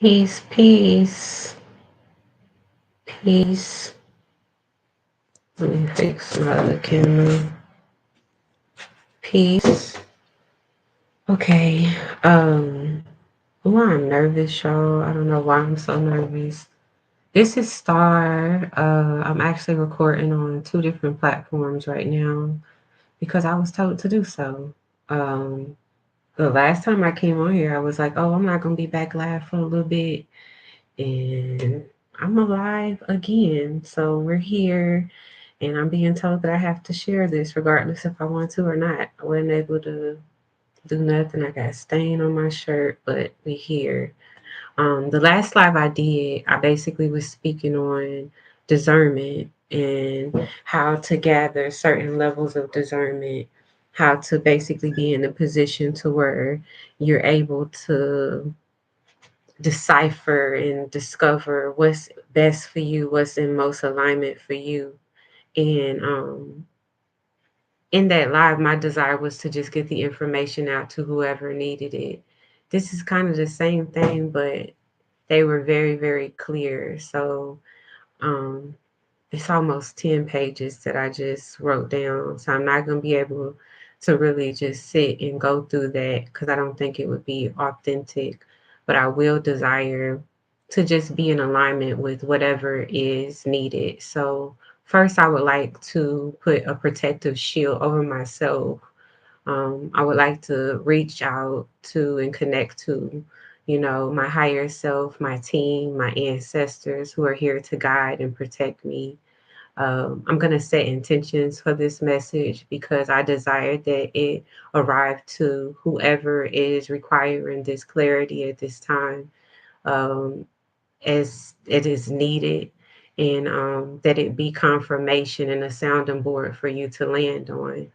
Peace, peace, peace. Let me fix my other camera. Peace. Okay. Oh, I'm nervous, y'all. I don't know why I'm so nervous. This is Star. I'm actually recording on two different platforms right now because I was told to do so. Um, the last time I came on here, I was like, "Oh, I'm not gonna be back live for a little bit," and I'm alive again. So we're here. And I'm being told that I have to share this regardless if I want to or not. I wasn't able to do nothing. I got a stain on my shirt, but we here. The last live I did, I basically was speaking on discernment and how to gather certain levels of discernment, how to basically be in a position to where you're able to decipher and discover what's best for you, what's in most alignment for you. And in that live, my desire was to just get the information out to whoever needed it. This is kind of the same thing, but they were very, very clear. So um, it's almost 10 pages that I just wrote down. So I'm not going to be able to really just sit and go through that because I don't think it would be authentic. But I will desire to just be in alignment with whatever is needed. So, first, I would like to put a protective shield over myself. I would like to reach out to and connect to, my higher self, my team, my ancestors who are here to guide and protect me. I'm going to set intentions for this message because I desire that it arrive to whoever is requiring this clarity at this time, um, as it is needed, and that it be confirmation and a sounding board for you to land on.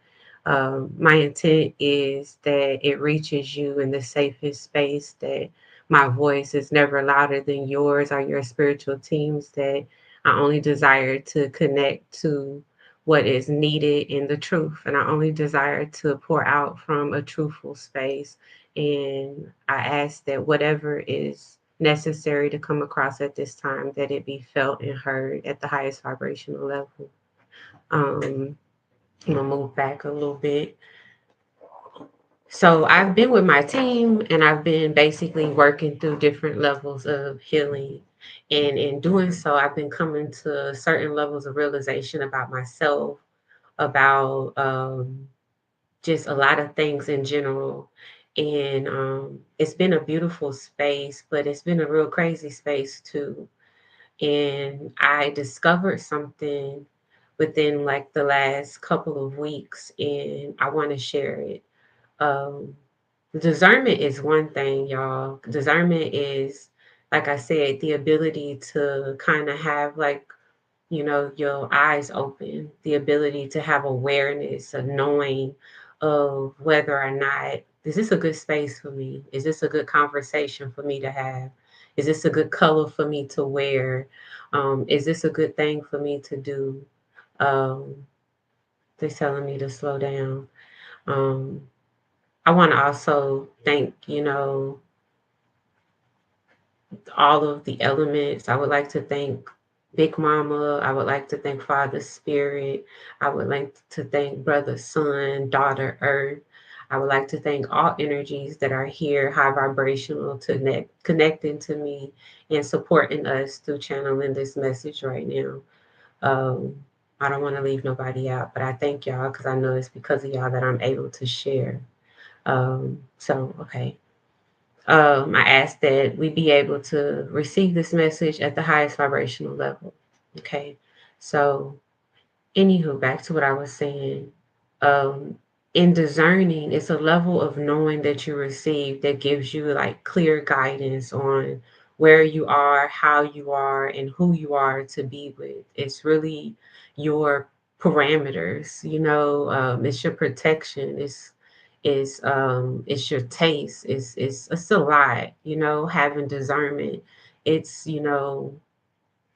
My intent is that it reaches you in the safest space, that my voice is never louder than yours or your spiritual teams, that I only desire to connect to what is needed in the truth. And I only desire to pour out from a truthful space. And I ask that whatever is necessary to come across at this time, that it be felt and heard at the highest vibrational level. Um, I'm gonna move back a little bit. So I've been with my team and I've been basically working through different levels of healing. And in doing so, I've been coming to certain levels of realization about myself, about just a lot of things in general. And it's been a beautiful space, but it's been a real crazy space too. And I discovered something within like the last couple of weeks, and I want to share it. Um, Discernment is one thing, y'all. Discernment is, like I said, the ability to kind of have like, your eyes open, the ability to have awareness, of knowing of whether or not is this a good space for me? Is this a good conversation for me to have? Is this a good color for me to wear? Is this a good thing for me to do? Um, they're telling me to slow down. Um, I want to also thank, all of the elements. I would like to thank Big Mama. I would like to thank Father Spirit. I would like to thank Brother Sun, Daughter Earth. I would like to thank all energies that are here, high vibrational, to connecting to me and supporting us through channeling this message right now. Um, I don't want to leave nobody out, but I thank y'all because I know it's because of y'all that I'm able to share. Okay. I ask that we be able to receive this message at the highest vibrational level. Okay. So, anywho, back to what I was saying. Um, in discerning, it's a level of knowing that you receive that gives you like clear guidance on where you are, how you are, and who you are to be with. It's really your parameters, it's your protection, it's your taste, it's a lot, having discernment. It's,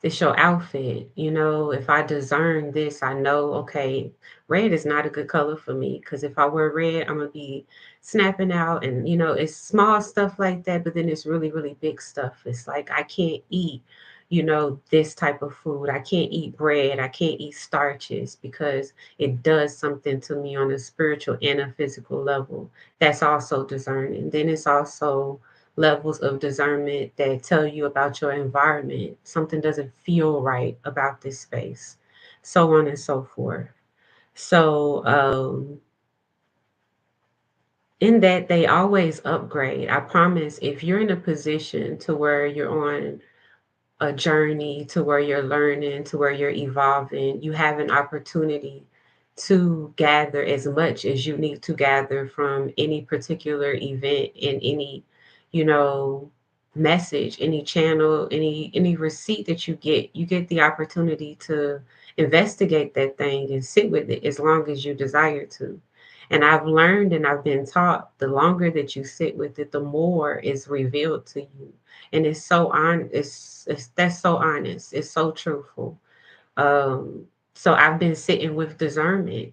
it's your outfit. If I discern this, I know, okay, red is not a good color for me because if I wear red, I'm gonna be snapping out, and it's small stuff like that, but then it's really, really big stuff. It's like I can't eat, this type of food. I can't eat bread. I can't eat starches because it does something to me on a spiritual and a physical level. That's also discerning. Then it's also levels of discernment that tell you about your environment. Something doesn't feel right about this space, so on and so forth. So, in that, they always upgrade. I promise if you're in a position to where you're on a journey, to where you're learning, to where you're evolving, you have an opportunity to gather as much as you need to gather from any particular event in any, you know, message, any channel, any receipt that you get the opportunity to investigate that thing and sit with it as long as you desire to. And I've learned and I've been taught the longer that you sit with it, the more is revealed to you, and it's so on it's that's so honest, it's so truthful. So I've been sitting with discernment,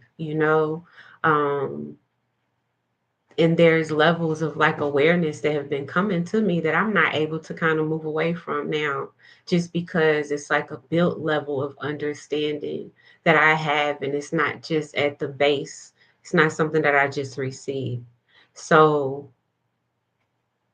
and there's levels of like awareness that have been coming to me that I'm not able to kind of move away from now, just because it's like a built level of understanding that I have, and it's not just at the base. It's not something that I just received. So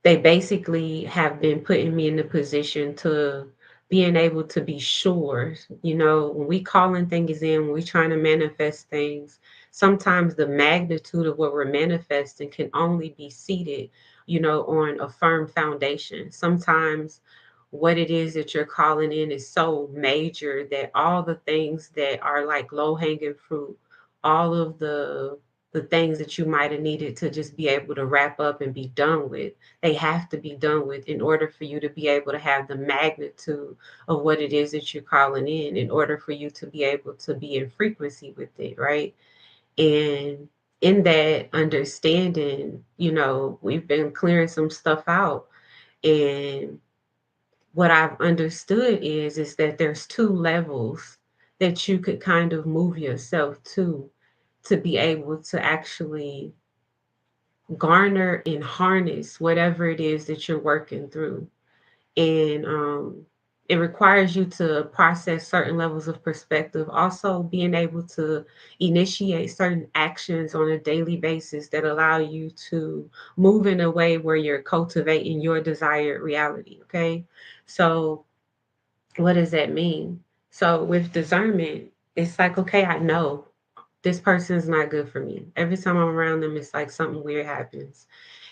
they basically have been putting me in the position to being able to be sure, when we calling things in, when we trying to manifest things, sometimes the magnitude of what we're manifesting can only be seated, on a firm foundation. Sometimes what it is that you're calling in is so major that all the things that are like low hanging fruit, all of the things that you might have needed to just be able to wrap up and be done with, they have to be done with in order for you to be able to have the magnitude of what it is that you're calling in order for you to be able to be in frequency with it, right? And in that understanding, we've been clearing some stuff out. And what I've understood is that there's two levels that you could kind of move yourself to be able to actually garner and harness whatever it is that you're working through. And it requires you to process certain levels of perspective, also being able to initiate certain actions on a daily basis that allow you to move in a way where you're cultivating your desired reality. Okay. So what does that mean? So with discernment, it's like, okay, I know this person is not good for me. Every time I'm around them, it's like something weird happens.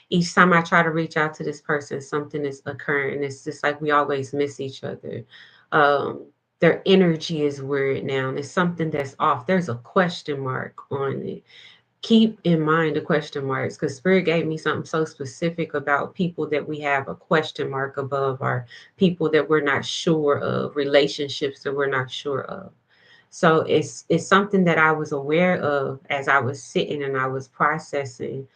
Each time I try to reach out to this person, something is occurring. It's just like we always miss each other. Um, their energy is weird now, and it's something that's off. There's a question mark on it. Keep in mind the question marks, because Spirit gave me something so specific about people that we have a question mark above, or people that we're not sure of, relationships that we're not sure of. So it's something that I was aware of as I was sitting and I was processing,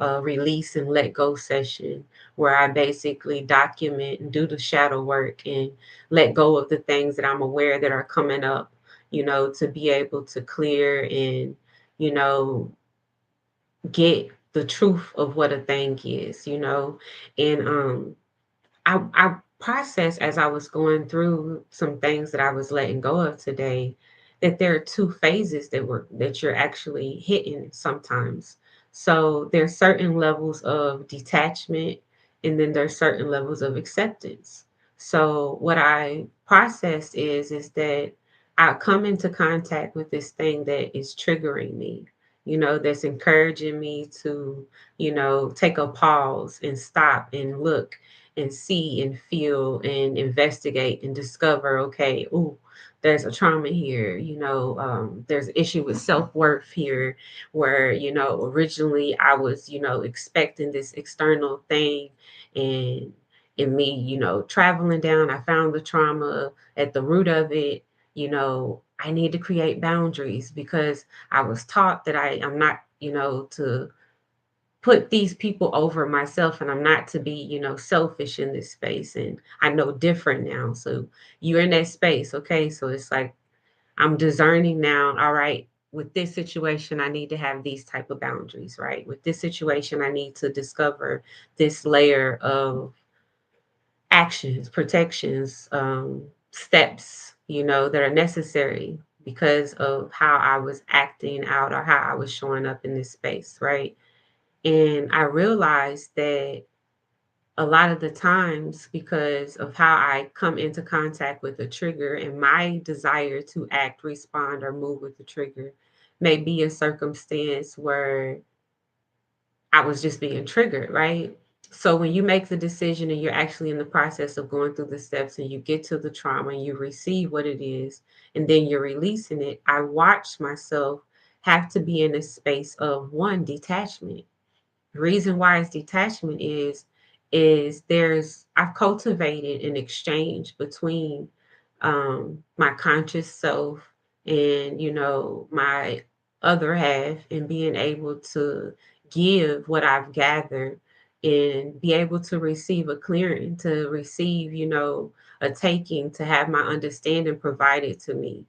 a release and let go session where I basically document and do the shadow work and let go of the things that I'm aware that are coming up, to be able to clear and, you know, get the truth of what a thing is. And I processed as I was going through some things that I was letting go of today, that there are two phases that you're actually hitting sometimes. So there's certain levels of detachment, and then there's certain levels of acceptance. So what I processed is that I come into contact with this thing that is triggering me, that's encouraging me to, take a pause and stop and look and see and feel and investigate and discover, okay, ooh, there's a trauma here, there's an issue with self-worth here, where, originally I was, expecting this external thing, and in me, traveling down, I found the trauma at the root of it. I need to create boundaries because I was taught that I'm not, to put these people over myself, and I'm not to be, selfish in this space, and I know different now. So you're in that space, okay? So it's like I'm discerning now, all right, with this situation I need to have these type of boundaries, right? With this situation I need to discover this layer of actions, protections, steps, that are necessary because of how I was acting out or how I was showing up in this space, right? And I realized that a lot of the times, because of how I come into contact with a trigger and my desire to act, respond, or move with the trigger may be a circumstance where I was just being triggered, right? So when you make the decision and you're actually in the process of going through the steps and you get to the trauma and you receive what it is and then you're releasing it, I watched myself have to be in a space of one, detachment. The reason why it's detachment is there's I've cultivated an exchange between my conscious self and my other half, and being able to give what I've gathered and be able to receive a clearing, to receive a taking, to have my understanding provided to me.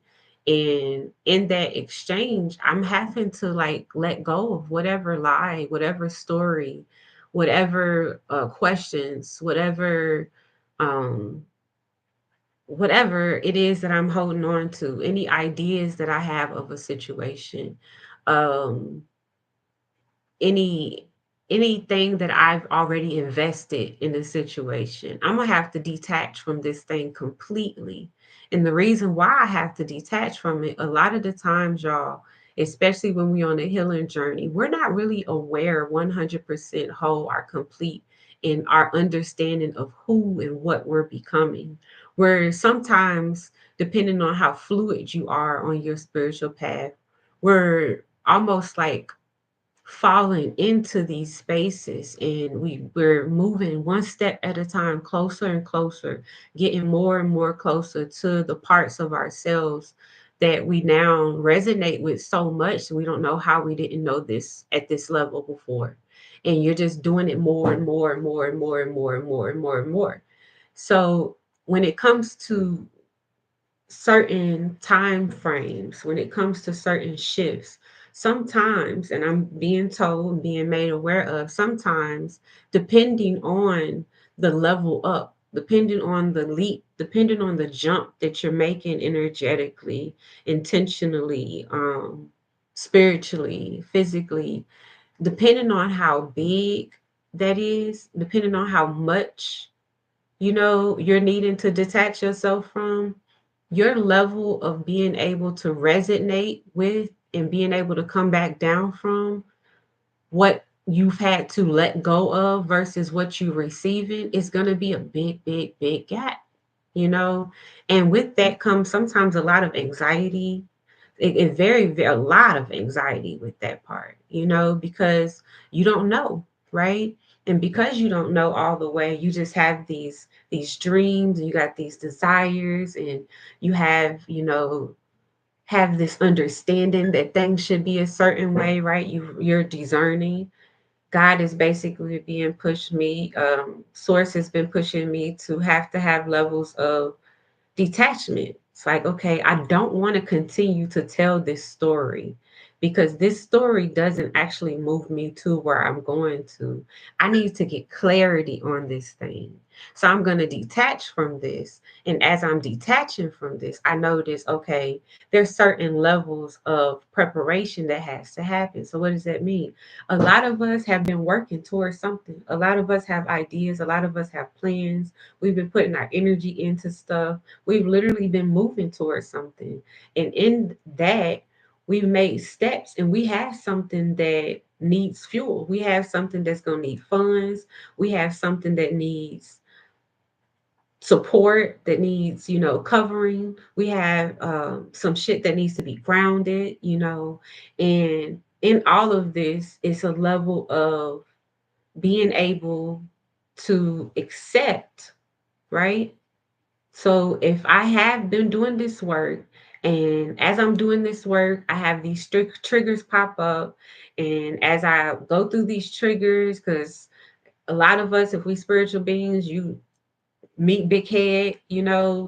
And in that exchange, I'm having to like let go of whatever lie, whatever story, whatever questions, um, whatever it is that I'm holding on to, any ideas that I have of a situation. Um, any anything that I've already invested in the situation. I'm gonna have to detach from this thing completely. And the reason why I have to detach from it, a lot of the times, y'all, especially when we're on a healing journey, we're not really aware 100% whole or complete in our understanding of who and what we're becoming. Where sometimes, depending on how fluid you are on your spiritual path, we're almost like falling into these spaces, and we're moving one step at a time, closer and closer, getting more and more closer to the parts of ourselves that we now resonate with so much we don't know how we didn't know this at this level before. And you're just doing it more and more and more and more and more and more and more and more. So when it comes to certain time frames, when it comes to certain shifts, sometimes, and I'm being told, being made aware of, sometimes, depending on the level up, depending on the leap, depending on the jump that you're making energetically, intentionally, spiritually, physically, depending on how big that is, depending on how much you're needing to detach yourself from, your level of being able to resonate with and being able to come back down from what you've had to let go of versus what you're receiving is going to be a big, big, big gap, you know? And with that comes sometimes a lot of anxiety. It a lot of anxiety with that part, because you don't know, right? And because you don't know all the way, you just have these dreams, and you got these desires, and you have this understanding that things should be a certain way, right? You're discerning. God is basically being pushed me. Source has been pushing me to have levels of detachment. It's like, okay, I don't want to continue to tell this story because this story doesn't actually move me to where I'm going to. I need to get clarity on this thing. So I'm going to detach from this. And as I'm detaching from this, I notice, okay, there's certain levels of preparation that has to happen. So what does that mean? A lot of us have been working towards something. A lot of us have ideas. A lot of us have plans. We've been putting our energy into stuff. We've literally been moving towards something. And in that, we've made steps, and we have something that needs fuel. We have something that's going to need funds. We have something that needs support, that needs, covering. We have some shit that needs to be grounded, And in all of this, it's a level of being able to accept, right? So if I have been doing this work, And as I'm doing this work, I have these strict triggers pop up. And as I go through these triggers, because a lot of us, if we spiritual beings, you meet big head,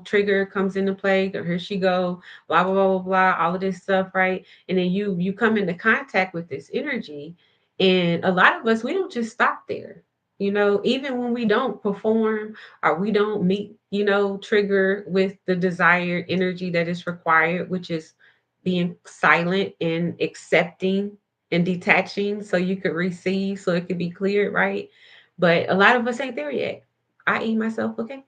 trigger comes into play, here she go, blah blah blah blah blah, all of this stuff, right? And then you come into contact with this energy, and a lot of us, we don't just stop there. Even when we don't perform or we don't meet, trigger with the desired energy that is required, which is being silent and accepting and detaching so you could receive, so it could be cleared, right? But a lot of us ain't there yet, i.e. myself, okay?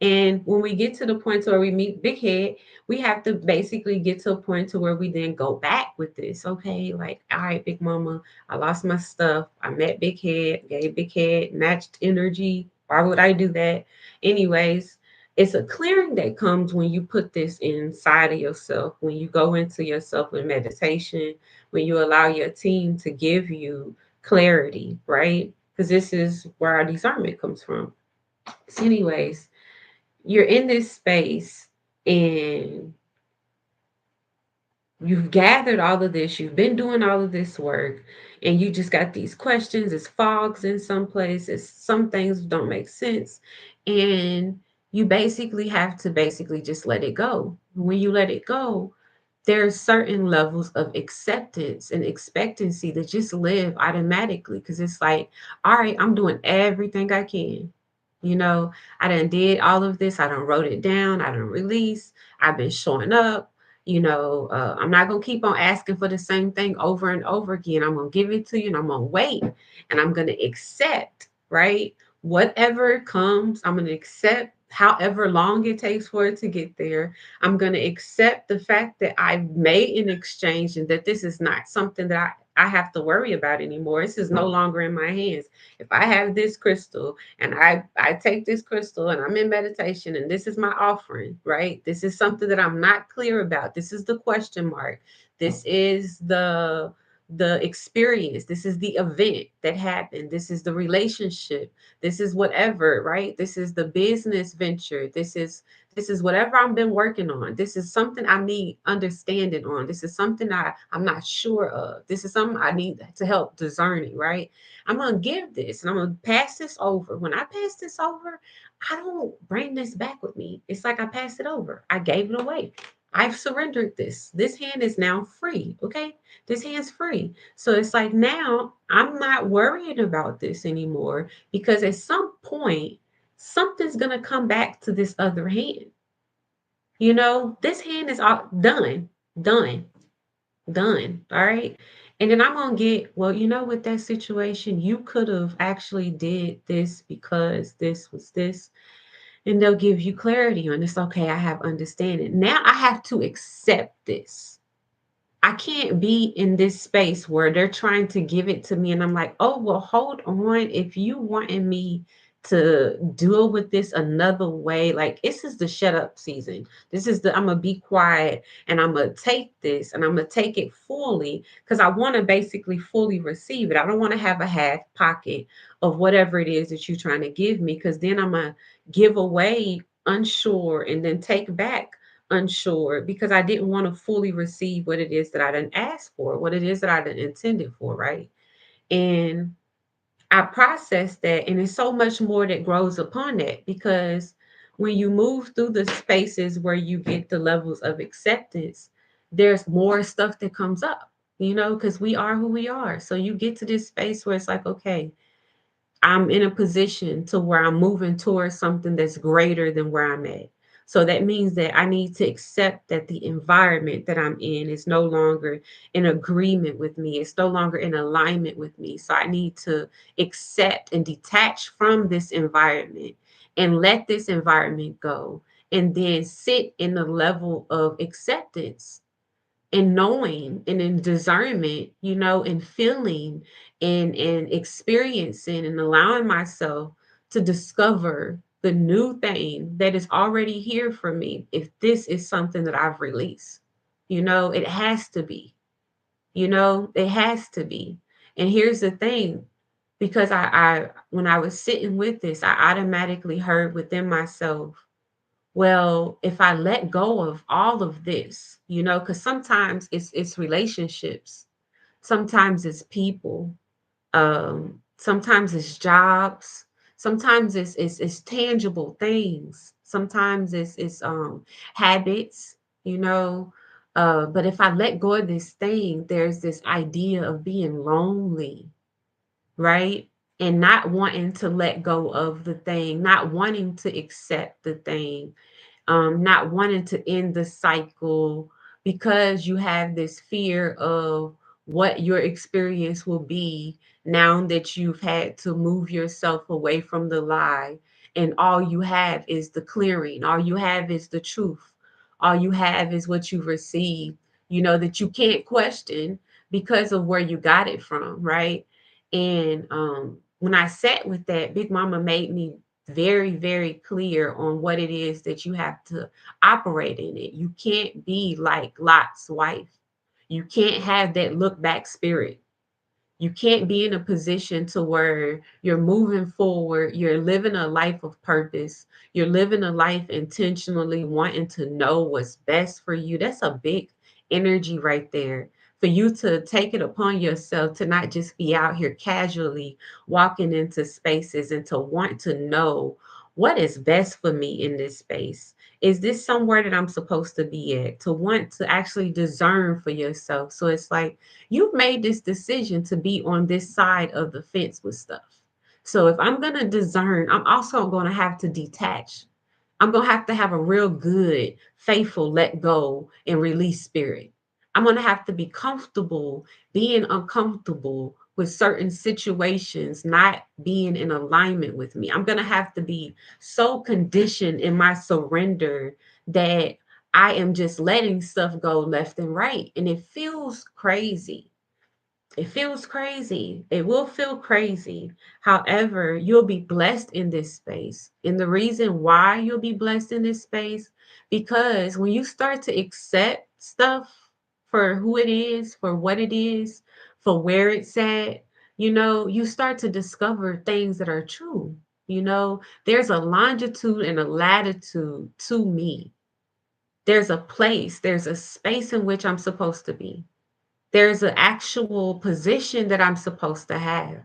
And when we get to the point where we meet Big Head, we have to basically get to a point to where we then go back with this. Okay, like, all right, Big Mama, I lost my stuff. I met Big Head, gave Big Head, matched energy. Why would I do that? Anyways, it's a clearing that comes when you put this inside of yourself, when you go into yourself with meditation, when you allow your team to give you clarity, right? Because this is where our discernment comes from. So, anyways, you're in this space and you've gathered all of this, you've been doing all of this work, and you just got these questions. It's fogs in some places, some things don't make sense. And you basically have to basically just let it go. When you let it go, there's certain levels of acceptance and expectancy that just live automatically, because it's like, all right, I'm doing everything I can. You know, I done did all of this. I done wrote it down. I done released. I've been showing up. I'm not going to keep on asking for the same thing over and over again. I'm going to give it to you and I'm going to wait and I'm going to accept, right? Whatever comes, I'm going to accept however long it takes for it to get there. I'm going to accept the fact that I've made an exchange and that this is not something that I have to worry about anymore. This is no longer in my hands. If I have this crystal and I take this crystal and I'm in meditation and this is my offering, right? This is something that I'm not clear about. This is the question mark. This is the experience. This is the event that happened. This is the relationship. This is whatever, right? This is the business venture. This is whatever I've been working on. This is something I need understanding on. This is something I'm not sure of. This is something I need to help discerning, right? I'm gonna give this and I'm gonna pass this over. When I pass this over, I don't bring this back with me. It's like I passed it over. I gave it away. I've surrendered this. This hand is now free. Okay. This hand's free. So it's like now I'm not worrying about this anymore, because at some point, something's gonna come back to this other hand. This hand is all done, done, done. All right. And then I'm gonna get, well, with that situation, you could have actually did this because this was this. And they'll give you clarity on this. Okay, I have understanding. Now I have to accept this. I can't be in this space where they're trying to give it to me and I'm like, oh, well, hold on. If you wanted me to deal with this another way, like this is the shut up season. This is I'm gonna be quiet and I'm gonna take this and I'm gonna take it fully, because I want to basically fully receive it. I don't want to have a half pocket of whatever it is that you're trying to give me, because then I'm gonna give away unsure and then take back unsure, because I didn't want to fully receive what it is that I didn't ask for, what it is that I didn't intended for, right? And I processed that, and there's so much more that grows upon that, because when you move through the spaces where you get the levels of acceptance, there's more stuff that comes up, because we are who we are. So you get to this space where it's like, okay, I'm in a position to where I'm moving towards something that's greater than where I'm at. So that means that I need to accept that the environment that I'm in is no longer in agreement with me. It's no longer in alignment with me. So I need to accept and detach from this environment and let this environment go, and then sit in the level of acceptance and knowing and in discernment, and feeling and experiencing and allowing myself to discover the new thing that is already here for me. If this is something that I've released, it has to be, it has to be. And here's the thing, because I when I was sitting with this, I automatically heard within myself, Well, if I let go of all of this, because sometimes it's relationships, sometimes it's people, sometimes it's jobs, sometimes it's tangible things, sometimes it's habits, you know. But if I let go of this thing, there's this idea of being lonely, right? And not wanting to let go of the thing, not wanting to accept the thing, not wanting to end the cycle because you have this fear of what your experience will be now that you've had to move yourself away from the lie. And all you have is the clearing, all you have is the truth, all you have is what you've received, that you can't question because of where you got it from, right? And when I sat with that, Big Mama made me very, very clear on what it is that you have to operate in it. You can't be like Lot's wife. You can't have that look back spirit. You can't be in a position to where you're moving forward, you're living a life of purpose, you're living a life intentionally wanting to know what's best for you. That's a big energy right there. For you to take it upon yourself to not just be out here casually walking into spaces and to want to know what is best for me in this space. Is this somewhere that I'm supposed to be at? To want to actually discern for yourself. So it's like, you've made this decision to be on this side of the fence with stuff. So if I'm going to discern, I'm also going to have to detach. I'm going to have a real good, faithful, let go and release spirit. I'm going to have to be comfortable being uncomfortable with certain situations not being in alignment with me. I'm going to have to be so conditioned in my surrender that I am just letting stuff go left and right. And it feels crazy. It feels crazy. It will feel crazy. However, you'll be blessed in this space. And the reason why you'll be blessed in this space, because when you start to accept stuff for who it is, for what it is, for where it's at, you start to discover things that are true. There's a longitude and a latitude to me. There's a place, there's a space in which I'm supposed to be. There's an actual position that I'm supposed to have.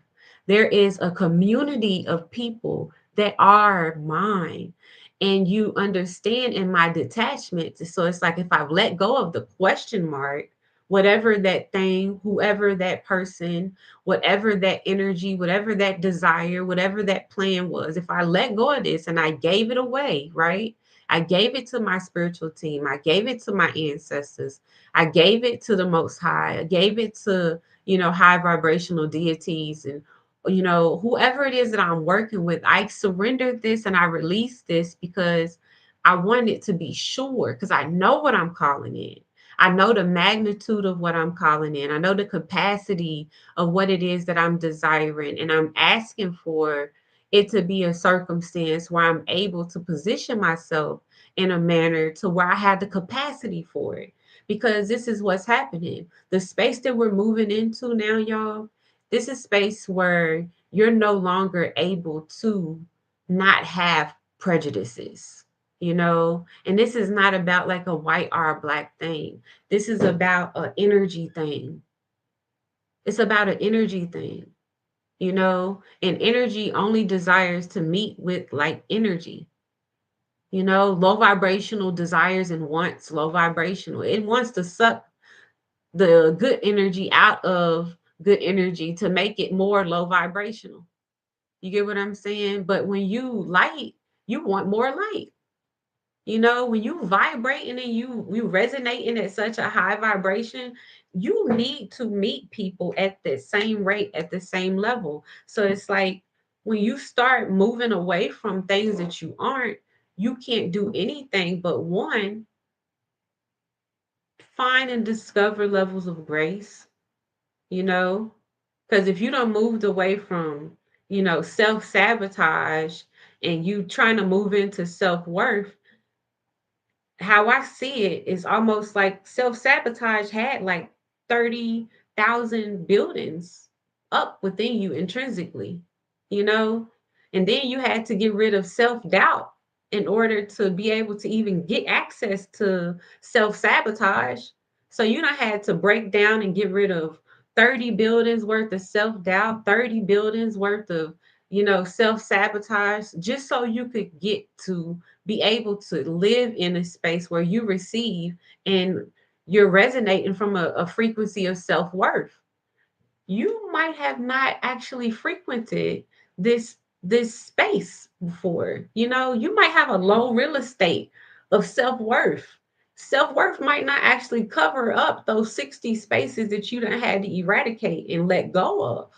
There is a community of people that are mine. And you understand in my detachment. So it's like if I let go of the question mark, whatever that thing, whoever that person, whatever that energy, whatever that desire, whatever that plan was, if I let go of this and I gave it away, right? I gave it to my spiritual team. I gave it to my ancestors. I gave it to the Most High. I gave it to, high vibrational deities and, whoever it is that I'm working with. I surrendered this and I released this because I wanted to be sure because I know what I'm calling in. I know the magnitude of what I'm calling in. I know the capacity of what it is that I'm desiring. And I'm asking for it to be a circumstance where I'm able to position myself in a manner to where I have the capacity for it because this is what's happening. The space that we're moving into now, y'all, this is space where you're no longer able to not have prejudices, and this is not about like a white or a black thing. This is about an energy thing. It's about an energy thing, and energy only desires to meet with like energy. Low vibrational desires and wants low vibrational. It wants to suck the good energy out of good energy to make it more low vibrational. You get what I'm saying? But when you light, you want more light. When you vibrating and you resonating at such a high vibration, you need to meet people at the same rate, at the same level. So it's like when you start moving away from things that you aren't, you can't do anything but one, find and discover levels of grace, you know, because if you don't moved away from, self-sabotage and you trying to move into self-worth, how I see it is almost like self-sabotage had like 30,000 buildings up within you intrinsically, you know? And then you had to get rid of self-doubt. in order to be able to even get access to self sabotage. So you don't had to break down and get rid of 30 buildings worth of self doubt, 30 buildings worth of, self sabotage, just so you could get to be able to live in a space where you receive and you're resonating from a frequency of self worth. You might have not actually frequented this space before. You might have a low real estate of self-worth. Self-worth might not actually cover up those 60 spaces that you done had to eradicate and let go of,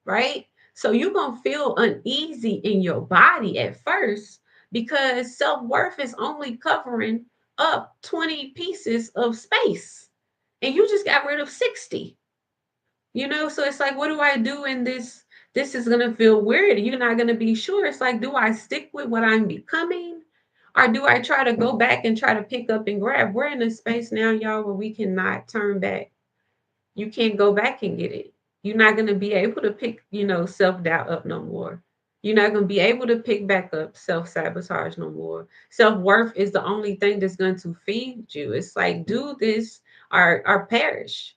right? So you're gonna feel uneasy in your body at first because self-worth is only covering up 20 pieces of space. And you just got rid of 60. So it's like, what do I do in this is going to feel weird. You're not going to be sure. It's like, do I stick with what I'm becoming, or do I try to go back and try to pick up and grab? We're in a space now, y'all, where we cannot turn back. You can't go back and get it. You're not going to be able to pick, self-doubt up no more. You're not going to be able to pick back up self-sabotage no more. Self-worth is the only thing that's going to feed you. It's like, do this or perish.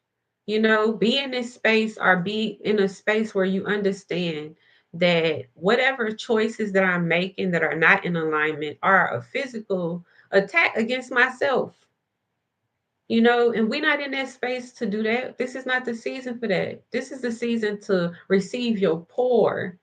Be in this space or be in a space where you understand that whatever choices that I'm making that are not in alignment are a physical attack against myself. And we're not in that space to do that. This is not the season for that. This is the season to receive your pour.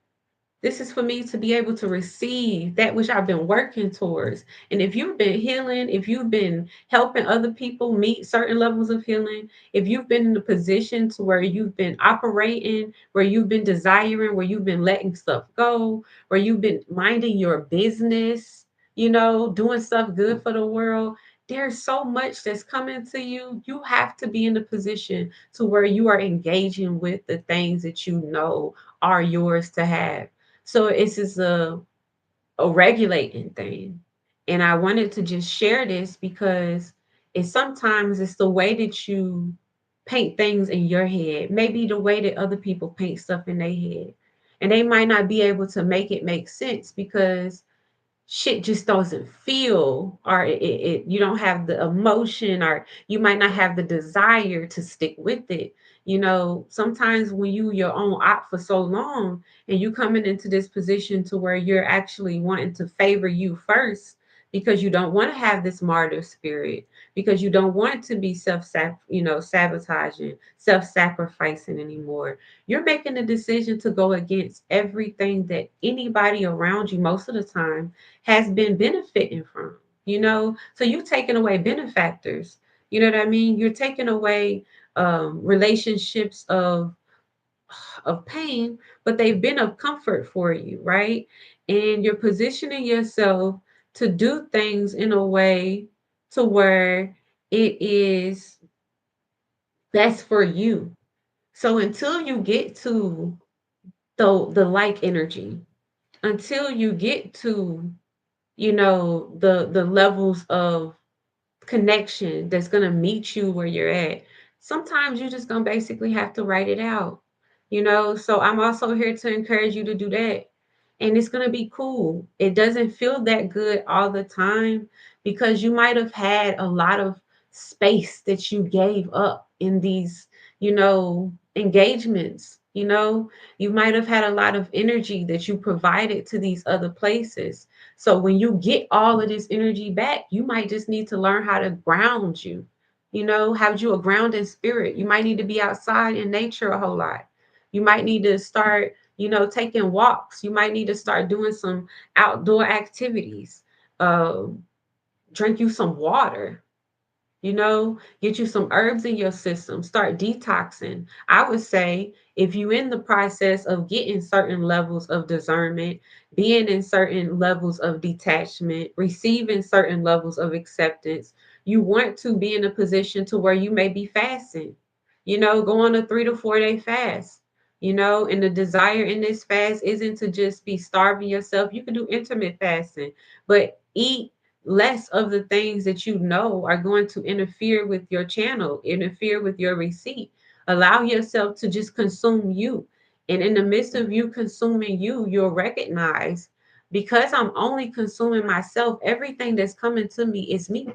This is for me to be able to receive that which I've been working towards. And if you've been healing, if you've been helping other people meet certain levels of healing, if you've been in a position to where you've been operating, where you've been desiring, where you've been letting stuff go, where you've been minding your business, doing stuff good for the world, there's so much that's coming to you. You have to be in a position to where you are engaging with the things that you know are yours to have. So it's just a regulating thing. And I wanted to just share this because it's the way that you paint things in your head, maybe the way that other people paint stuff in their head. And they might not be able to make it make sense because shit just doesn't feel, or you don't have the emotion, or you might not have the desire to stick with it. Sometimes when you your own op for so long and you coming into this position to where you're actually wanting to favor you first because you don't want to have this martyr spirit, because you don't want to be sabotaging, self-sacrificing anymore. You're making a decision to go against everything that anybody around you most of the time has been benefiting from. So you're taking away benefactors. You know what I mean? You're taking away relationships of pain, but they've been of comfort for you, right? And you're positioning yourself to do things in a way to where it is best for you. So until you get to the like energy, until you get to the levels of connection that's going to meet you where you're at, sometimes you're just going to basically have to write it out. So I'm also here to encourage you to do that. And it's going to be cool. It doesn't feel that good all the time because you might have had a lot of space that you gave up in these engagements. You might have had a lot of energy that you provided to these other places. So when you get all of this energy back, you might just need to learn how to ground you. Have you a grounding spirit. You might need to be outside in nature a whole lot. You might need to start, taking walks. You might need to start doing some outdoor activities. Drink you some water. Get you some herbs in your system, start detoxing. I would say if you in the process of getting certain levels of discernment, being in certain levels of detachment, receiving certain levels of acceptance, you want to be in a position to where you may be fasting, go on a 3 to 4 day fast. And the desire in this fast isn't to just be starving yourself. You can do intermittent fasting, but eat less of the things that you know are going to interfere with your channel, interfere with your receipt. Allow yourself to just consume you. And in the midst of you consuming you, you'll recognize Because I'm only consuming myself, everything that's coming to me is me,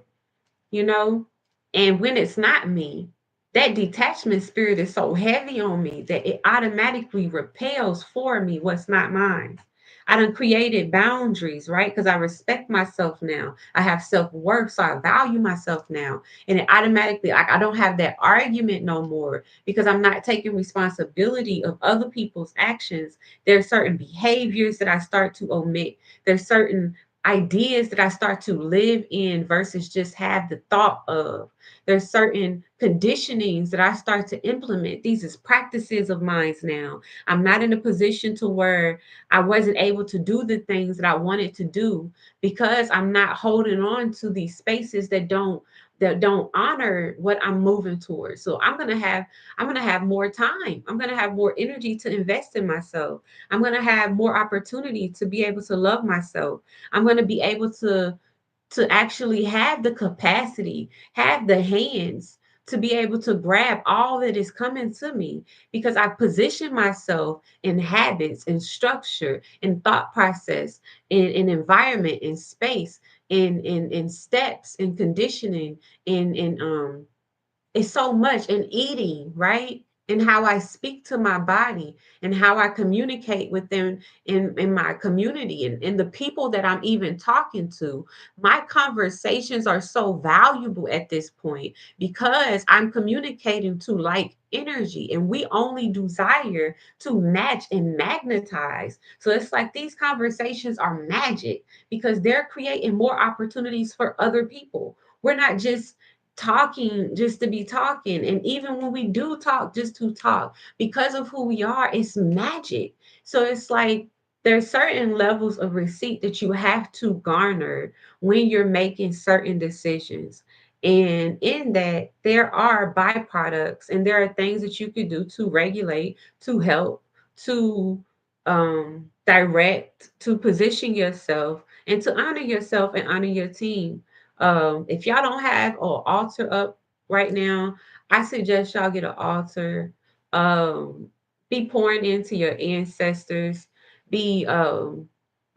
you know? And when it's not me, that detachment spirit is so heavy on me that it automatically repels for me what's not mine. I done created boundaries, right? Because I respect myself now. I have self-worth, so I value myself now. And it automatically, I don't have that argument no more because I'm not taking responsibility of other people's actions. There's certain behaviors that I start to omit. There's certain ideas that I start to live in versus just have the thought of. There's certain conditionings that I start to implement. These is practices of mine now. I'm not in a position to where I wasn't able to do the things that I wanted to do because I'm not holding on to these spaces that don't honor what I'm moving towards. So I'm going to have more time. I'm going to have more energy to invest in myself. I'm going to have more opportunity to be able to love myself. I'm going to be able to actually have the capacity, have the hands to be able to grab all that is coming to me because I position myself in habits and structure and thought process in environment in space in steps in conditioning in it's so much in eating, right? And how I speak to my body and how I communicate with them in my community and the people that I'm even talking to. My conversations are so valuable at this point because I'm communicating to like energy and we only desire to match and magnetize. So it's like these conversations are magic because they're creating more opportunities for other people. We're not just talking just to be talking. And even when we do talk just to talk, because of who we are, it's magic. So it's like there's certain levels of receipt that you have to garner when you're making certain decisions. And in that, there are byproducts and there are things that you could do to regulate, to help, to direct, to position yourself, and to honor yourself and honor your team. If y'all don't have an altar up right now, I suggest y'all get an altar. Um, be pouring into your ancestors. Be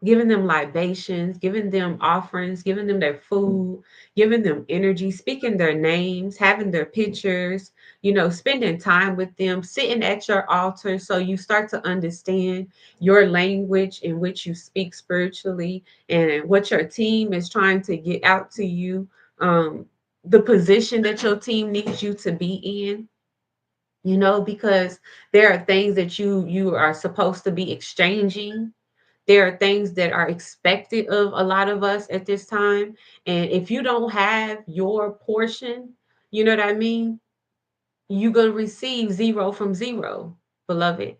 giving them libations, giving them offerings, giving them their food, giving them energy, speaking their names, having their pictures, spending time with them, sitting at your altar so you start to understand your language in which you speak spiritually and what your team is trying to get out to you, the position that your team needs you to be in, because there are things that you are supposed to be exchanging. There are things that are expected of a lot of us at this time. And if you don't have your portion, you know what I mean? You're going to receive zero from zero, beloved.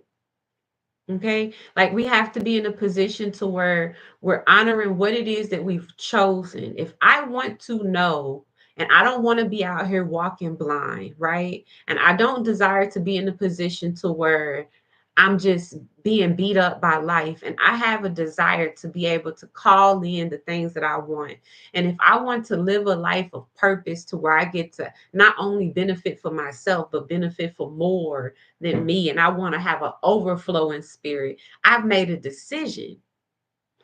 Okay. Like we have to be in a position to where we're honoring what it is that we've chosen. If I want to know, and I don't want to be out here walking blind, right? And I don't desire to be in a position to where I'm just being beat up by life. And I have a desire to be able to call in the things that I want. And if I want to live a life of purpose to where I get to not only benefit for myself, but benefit for more than me, and I want to have an overflowing spirit, I've made a decision,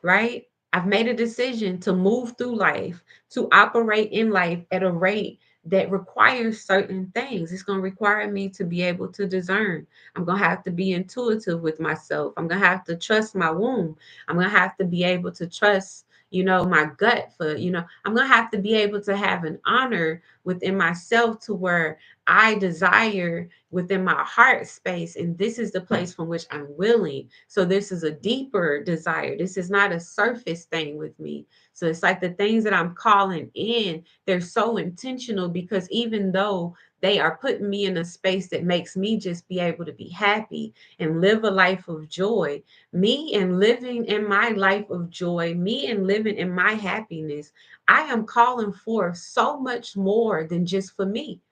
right? I've made a decision to move through life, to operate in life at a rate that requires certain things. It's going to require me to be able to discern. I'm going to have to be intuitive with myself. I'm going to have to trust my womb. I'm going to have to be able to trust, my gut for, I'm going to have to be able to have an honor within myself to where I desire within my heart space. And this is the place from which I'm willing. So this is a deeper desire. This is not a surface thing with me. So it's like the things that I'm calling in, they're so intentional because even though they are putting me in a space that makes me just be able to be happy and live a life of joy, me and living in my life of joy, me and living in my happiness, I am calling for so much more than just for me.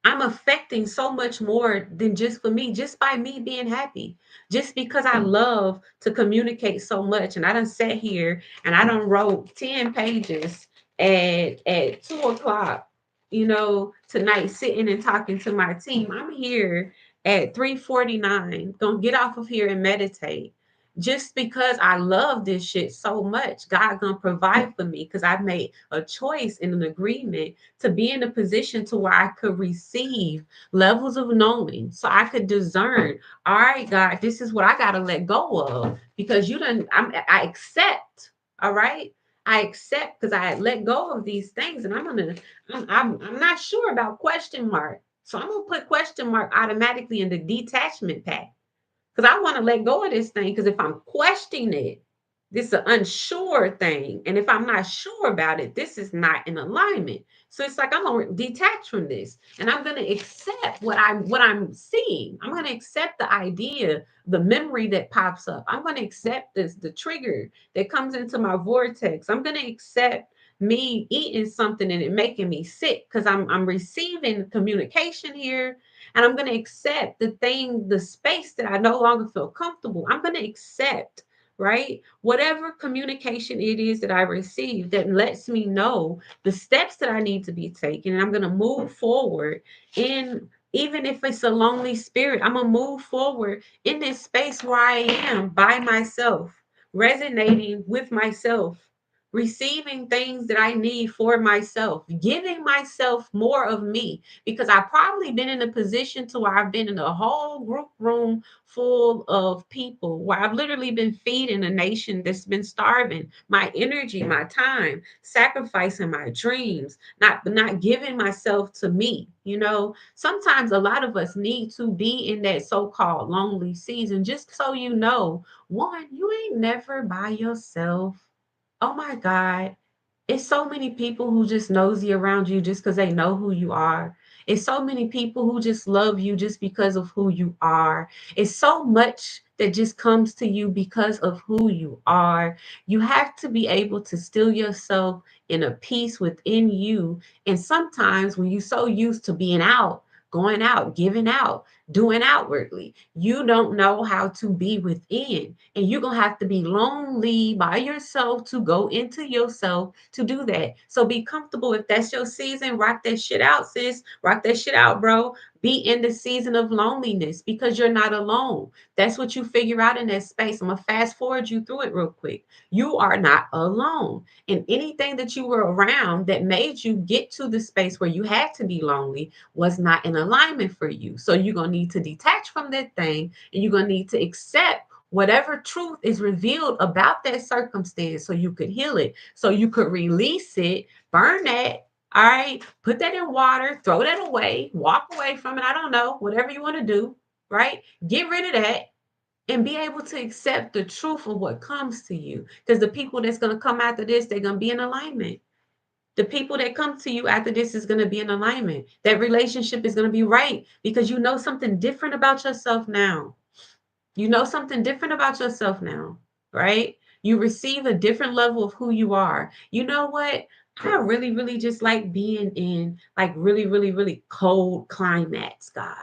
I'm affecting so much more than just for me, just by me being happy, just because I love to communicate so much. And I done sat here and I done wrote 10 pages at 2 o'clock, tonight, sitting and talking to my team. I'm here at 3:49, gonna get off of here and meditate. just because I love this shit so much, God gonna provide for me because I made a choice and an agreement to be in a position to where I could receive levels of knowing so I could discern, all right, God, this is what I gotta let go of because you done I accept, all right. I accept because I had let go of these things and I'm not sure about question mark. So I'm gonna put question mark automatically in the detachment pack because I want to let go of this thing. Because if I'm questioning it, this is an unsure thing. And if I'm not sure about it, this is not in alignment. So it's like I'm gonna detach from this and I'm gonna accept what I'm seeing. I'm gonna accept the idea, the memory that pops up. I'm gonna accept this, the trigger that comes into my vortex. I'm gonna accept me eating something and it making me sick because I'm receiving communication here and I'm going to accept the thing, the space that I no longer feel comfortable. I'm going to accept, right? Whatever communication it is that I receive that lets me know the steps that I need to be taken. And I'm going to move forward in, even if it's a lonely spirit, I'm going to move forward in this space where I am by myself, resonating with myself, receiving things that I need for myself, giving myself more of me because I've probably been in a position to where I've been in a whole group room full of people where I've literally been feeding a nation that's been starving my energy, my time, sacrificing my dreams, not giving myself to me. You know, sometimes a lot of us need to be in that so-called lonely season just so you know, one, you ain't never by yourself. Oh my God. It's so many people who just nosy around you just because they know who you are. It's so many people who just love you just because of who you are. It's so much that just comes to you because of who you are. You have to be able to still yourself in a peace within you. And sometimes when you're so used to being out, going out, giving out, doing outwardly, you don't know how to be within. And you're going to have to be lonely by yourself to go into yourself to do that. So be comfortable. If that's your season, rock that shit out, sis. Rock that shit out, bro. Be in the season of loneliness because you're not alone. That's what you figure out in that space. I'm going to fast forward you through it real quick. You are not alone. And anything that you were around that made you get to the space where you had to be lonely was not in alignment for you. So you're going to need to detach from that thing and you're going to need to accept whatever truth is revealed about that circumstance so you could heal it, so you could release it, burn that. All right, put that in water, throw that away, walk away from it. I don't know, whatever you want to do, right? Get rid of that and be able to accept the truth of what comes to you. Because the people that's going to come after this, they're going to be in alignment. The people that come to you after this is going to be in alignment. That relationship is going to be right because you know something different about yourself now. You know something different about yourself now, right? You receive a different level of who you are. You know what? I really, really just like being in like really, really, really cold climates, God.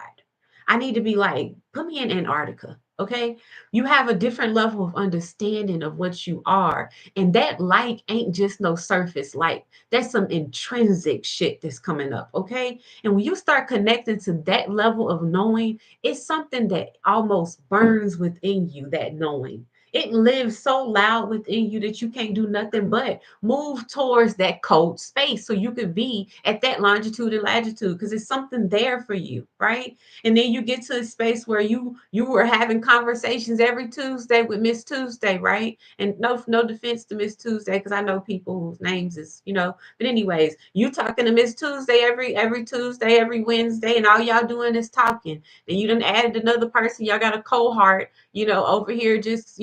I need to be like, put me in Antarctica. Okay. You have a different level of understanding of what you are. And that light ain't just no surface light. That's some intrinsic shit that's coming up. Okay. And when you start connecting to that level of knowing, it's something that almost burns within you, that knowing. It lives so loud within you that you can't do nothing but move towards that cold space so you could be at that longitude and latitude because it's something there for you, right? And then you get to a space where you were having conversations every Tuesday with Miss Tuesday, right? And no defense to Miss Tuesday because I know people whose names is, but anyways, you talking to Miss Tuesday every Tuesday, every Wednesday, and all y'all doing is talking. Then you done added another person. Y'all got a cohort, over here just,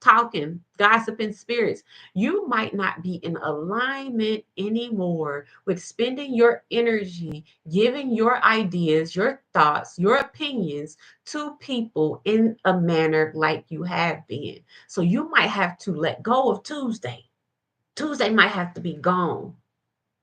talking, gossiping spirits. You might not be in alignment anymore with spending your energy, giving your ideas, your thoughts, your opinions to people in a manner like you have been. So you might have to let go of Tuesday. Tuesday might have to be gone.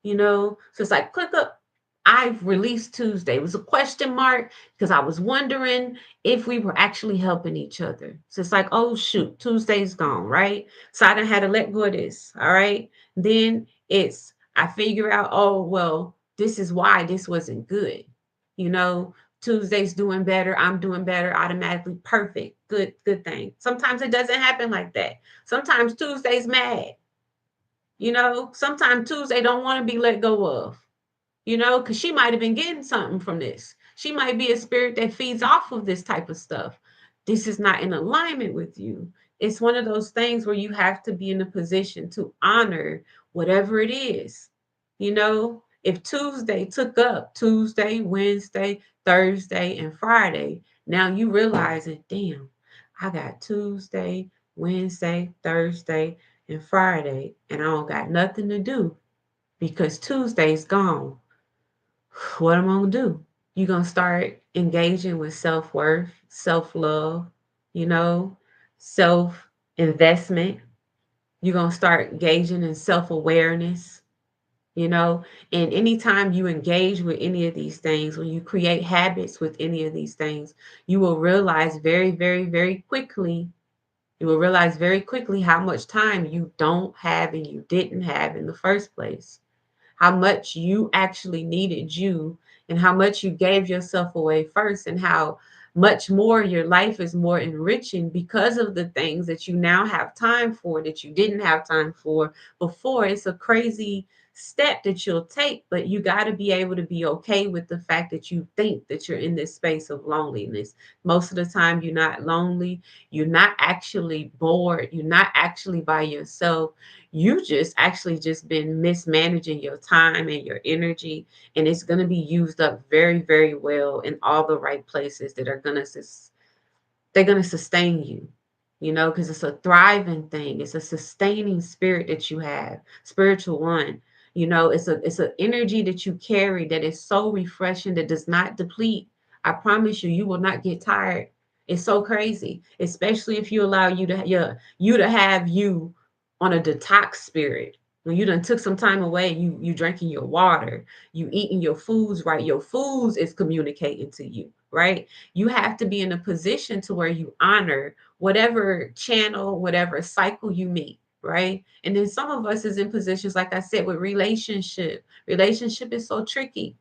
So it's like click up. I've released Tuesday. It was a question mark because I was wondering if we were actually helping each other. So it's like, oh shoot, Tuesday's gone, right? So I done had to let go of this. All right. Then I figure out, oh well, this is why this wasn't good. You know, Tuesday's doing better, I'm doing better, automatically perfect, good thing. Sometimes it doesn't happen like that. Sometimes Tuesday's mad, sometimes Tuesday don't want to be let go of, because she might have been getting something from this. She might be a spirit that feeds off of this type of stuff. This is not in alignment with you. It's one of those things where you have to be in a position to honor whatever it is. If Tuesday took up Tuesday, Wednesday, Thursday, and Friday, now you realize it, damn, I got Tuesday, Wednesday, Thursday, and Friday, and I don't got nothing to do because Tuesday's gone. What am I gonna do? You're gonna start engaging with self-worth, self-love, you know, self-investment. You're gonna start engaging in self-awareness, you know. And anytime you engage with any of these things, when you create habits with any of these things, you will realize very, very, very quickly, how much time you don't have and you didn't have in the first place, how much you actually needed you, and how much you gave yourself away first, and how much more your life is more enriching because of the things that you now have time for that you didn't have time for before. It's a crazy step that you'll take, but you got to be able to be okay with the fact that you think that you're in this space of loneliness. Most of the time you're not lonely, you're not actually bored, you're not actually by yourself. You just actually just been mismanaging your time and your energy, and it's going to be used up very, very well in all the right places that are going to they're going to sustain you, because it's a thriving thing. It's a sustaining spirit that you have, spiritual one. It's an energy that you carry that is so refreshing, that does not deplete. I promise you, you will not get tired. It's so crazy, especially if you allow you to have you on a detox spirit. When you done took some time away, you drinking your water, you eating your foods right. Your foods is communicating to you, right? You have to be in a position to where you honor whatever channel, whatever cycle you meet, right? And then some of us is in positions, like I said, with relationship is so tricky,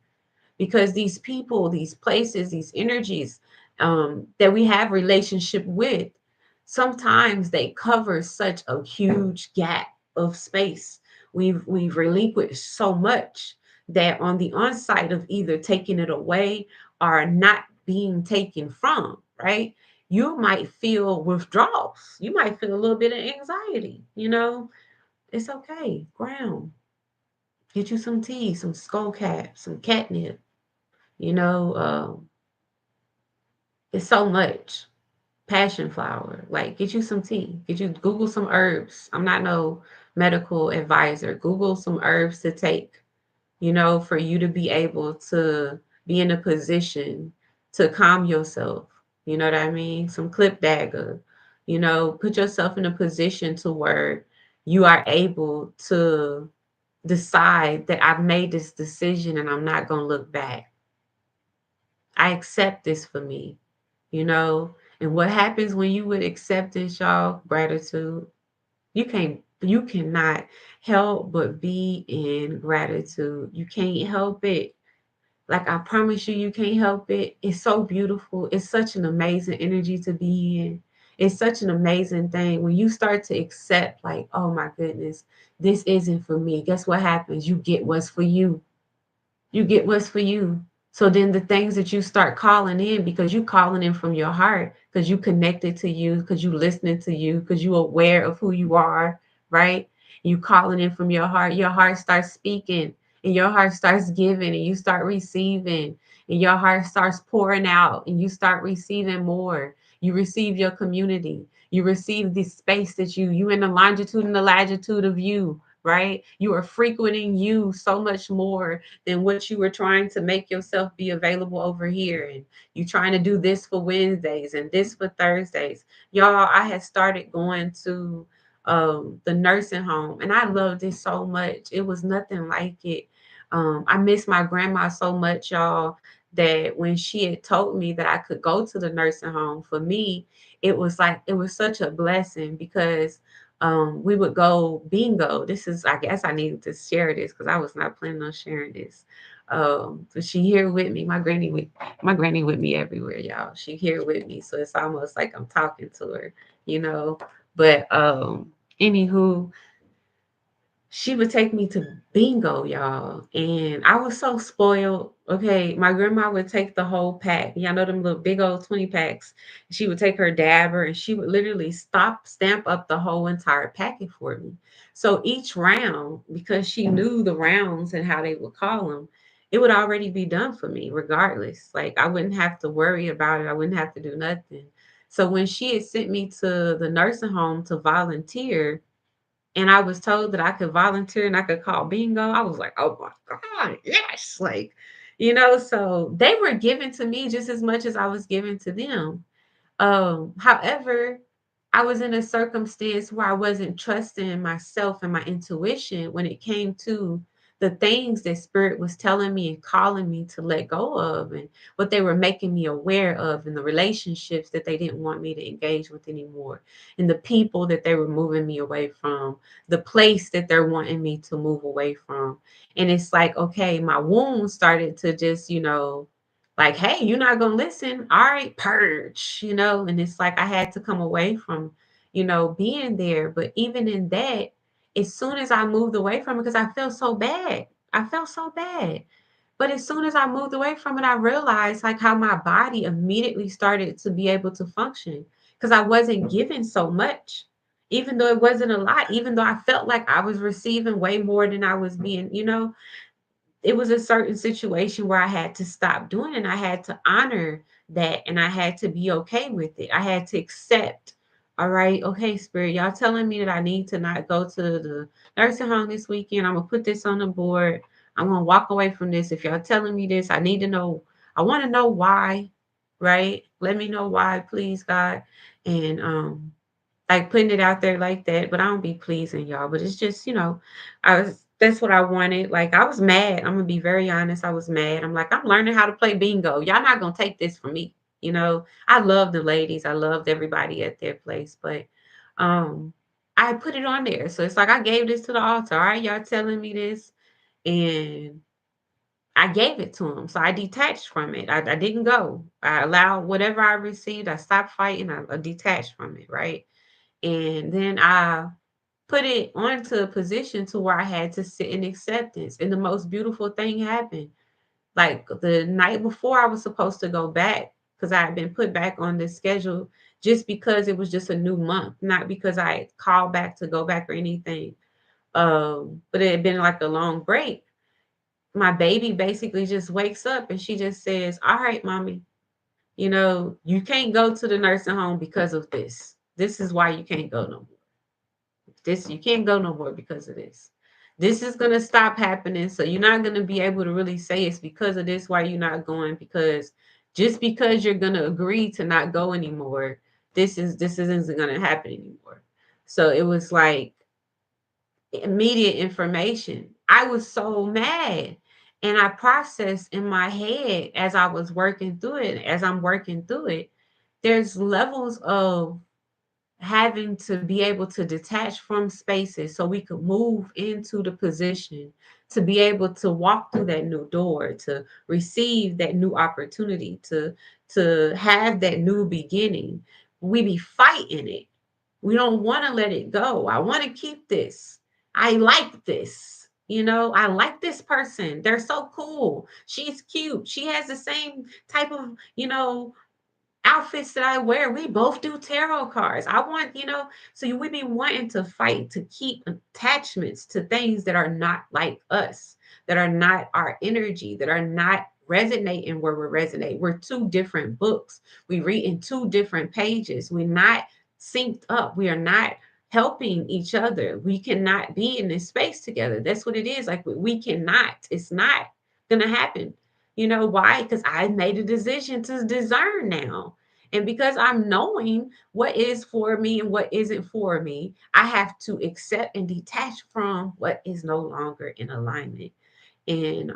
because these people, these places, these energies, that we have relationship with, sometimes they cover such a huge gap of space. We've relinquished so much that on the onside of either taking it away or not being taken from, right? You might feel withdrawals. You might feel a little bit of anxiety. It's okay. Ground. Get you some tea, some skull cap, some catnip. You know, it's so much. Passion flower. Like, get you some tea. Get you Google some herbs. I'm not no medical advisor. Google some herbs to take, for you to be able to be in a position to calm yourself. You know what I mean? Some clip dagger. Put yourself in a position to where you are able to decide that I've made this decision and I'm not going to look back. I accept this for me, you know. And what happens when you would accept this, y'all? Gratitude. You cannot help but be in gratitude. You can't help it. Like, I promise you, you can't help it. It's so beautiful. It's such an amazing energy to be in. It's such an amazing thing when you start to accept, like, oh my goodness, this isn't for me. Guess what happens? You get what's for you. You get what's for you. So then the things that you start calling in, because you calling in from your heart, because you connected to you, because you listening to you, because you aware of who you are, right? You calling in from your heart starts speaking, and your heart starts giving, and you start receiving, and your heart starts pouring out, and you start receiving more. You receive your community. You receive the space that you in the longitude and the latitude of you, right? You are frequenting you so much more than what you were trying to make yourself be available over here. And you trying to do this for Wednesdays and this for Thursdays. Y'all, I had started going to the nursing home, and I loved it so much. It was nothing like it. I miss my grandma so much, y'all, that when she had told me that I could go to the nursing home, for me, it was such a blessing, because We would go bingo. This is, I guess I needed to share this because I was not planning on sharing this. But she here with me. My granny with me everywhere, y'all. She here with me, so it's almost like I'm talking to her, you know. But anywho, she would take me to bingo, y'all. And I was so spoiled. Okay, my grandma would take the whole pack. Y'all know them little big old 20 packs. She would take her dabber and she would literally stamp up the whole entire packet for me. So each round, because she knew the rounds and how they would call them, it would already be done for me regardless. Like I wouldn't have to worry about it. I wouldn't have to do nothing. So when she had sent me to the nursing home to volunteer, and I was told that I could volunteer and I could call bingo, I was like, "Oh my god, yes!" Like, so they were given to me just as much as I was given to them. However, I was in a circumstance where I wasn't trusting myself and my intuition when it came to the things that spirit was telling me and calling me to let go of, and what they were making me aware of, and the relationships that they didn't want me to engage with anymore, and the people that they were moving me away from, the place that they're wanting me to move away from. And it's like, okay, my wounds started to just, like, hey, you're not gonna listen. All right, purge, and it's like I had to come away from, being there. But even in that, as soon as I moved away from it, because I felt so bad. I felt so bad. But as soon as I moved away from it, I realized like how my body immediately started to be able to function because I wasn't given so much. Even though it wasn't a lot, even though I felt like I was receiving way more than I was being, it was a certain situation where I had to stop doing it. And I had to honor that and I had to be okay with it. I had to accept, all right, okay, spirit, y'all telling me that I need to not go to the nursing home this weekend. I'm gonna put this on the board. I'm gonna walk away from this. If y'all telling me this, I need to know, I want to know why, right? Let me know why, please, God. And like putting it out there like that, but I don't be pleasing y'all. But it's just, that's what I wanted. Like I was mad. I'm gonna be very honest. I was mad. I'm like, I'm learning how to play bingo. Y'all not gonna take this from me. I love the ladies. I loved everybody at their place, but um I put it on there. So it's like I gave this to the altar. All right, y'all telling me this. And I gave it to him. So I detached from it. I didn't go. I allowed whatever I received. I stopped fighting. I detached from it, right? And then I put it onto a position to where I had to sit in acceptance. And the most beautiful thing happened. Like the night before I was supposed to go back because I had been put back on this schedule just because it was just a new month, not because I had called back to go back or anything. But it had been like a long break. My baby basically just wakes up and she just says, "All right, mommy, you can't go to the nursing home because of this. This is why you can't go no more. This you can't go no more because of this. This is gonna stop happening. So you're not gonna be able to really say it's because of this why you're not going, because just because you're gonna agree to not go anymore, this isn't gonna happen anymore." So it was like immediate information. I was so mad. And I processed in my head as I was working through it, as I'm working through it, there's levels of having to be able to detach from spaces so we could move into the position to be able to walk through that new door, to receive that new opportunity, to have that new beginning. We be fighting it. We don't want to let it go. I want to keep this. I like this. I like this person. They're so cool. She's cute. She has the same type of, outfits that I wear. We both do tarot cards. I want, so we be wanting to fight to keep attachments to things that are not like us, that are not our energy, that are not resonating where we resonate. We're two different books. We read in two different pages. We're not synced up. We are not helping each other. We cannot be in this space together. That's what it is. Like we cannot. It's not gonna happen. You know why? Because I made a decision to discern now. And because I'm knowing what is for me and what isn't for me, I have to accept and detach from what is no longer in alignment. And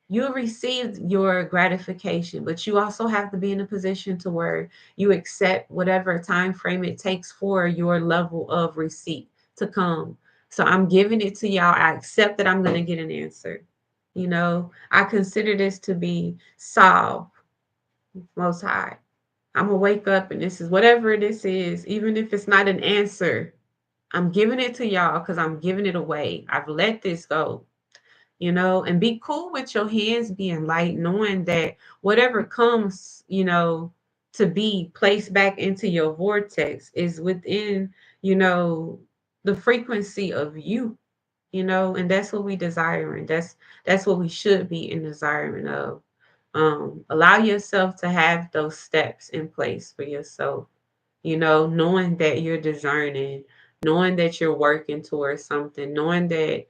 You'll receive your gratification, but you also have to be in a position to where you accept whatever time frame it takes for your level of receipt to come. So I'm giving it to y'all. I accept that I'm going to get an answer. I consider this to be solved, most high. I'm going to wake up and this is whatever this is, even if it's not an answer, I'm giving it to y'all because I'm giving it away. I've let this go, and be cool with your hands being light, knowing that whatever comes, to be placed back into your vortex is within, you know, the frequency of you, and that's what we desire, and that's what we should be in desirement of. Allow yourself to have those steps in place for yourself, knowing that you're discerning, knowing that you're working towards something, knowing that